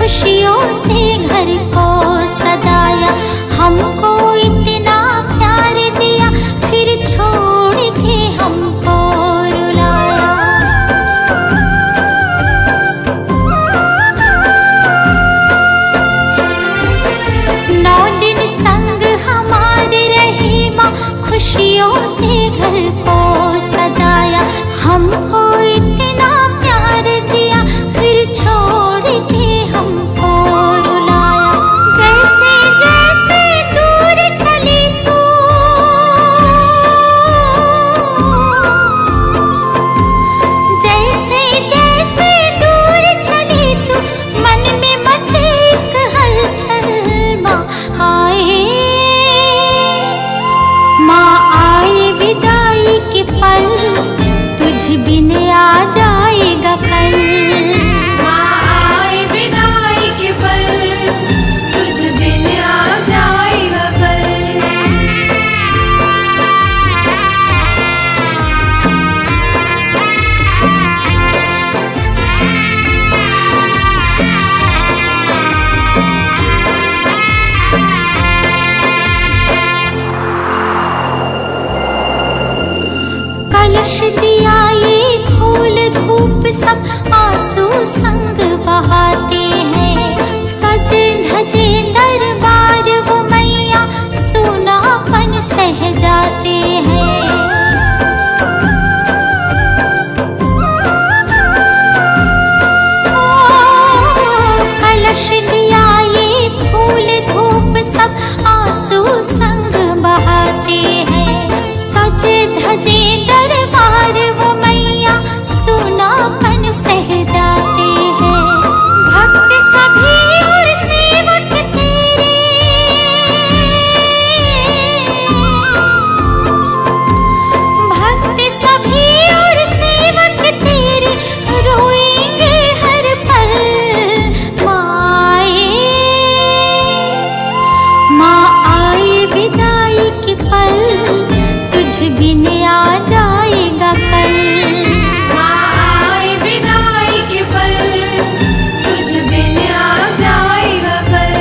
खुशियों से घर को सजाया, हमको इतना प्यार दिया, फिर छोड़ के हमको रुलाया। 9 दिन संग हमारे रहे माँ, खुशियों से घर को सजाया, हमको इतना प्यार दिया, फिर छोड़ के हमको रुलाया। जैसे जैसे दूर चली तू, जैसे जैसे दूर चली तू, मन में मचे एक हलचल। माँ आए, माँ आए विदाई के पल, तुझ बिन आ जाएगा कल। माँ आए विदाई के पल, तुझ बिन आ जाएगा कल। कलश दिया ये फूल धूप सब आंसू संग बहाते हैं, सजे धजे दरबार वो मैया सूनापन सह जाते हैं। कलश दिया ये फूल धूप सब आंसू संग बहाते हैं, सजे धजे दरबार वो मैया सूनापन सह जाते हैं। भक्त सभी और सेवक तेरे, भक्त सभी और सेवक तेरे रोएंगे हर पल। माँ आए विदाई के पल, तुझ बिन आ जाएगा कल। माँ आए विदाई के पल, तुझ बिन आ जाएगा कल।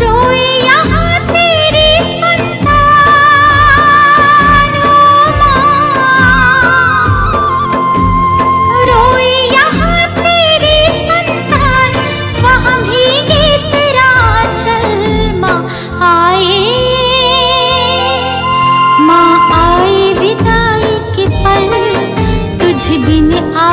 रोए यहाँ तेरी संतान ओ माँ, रोए यहाँ तेरी संतान, वहाँ भीगे तेरा आंचल। माँ आए, माँ आए विदाई के पल, तुझ बिन आ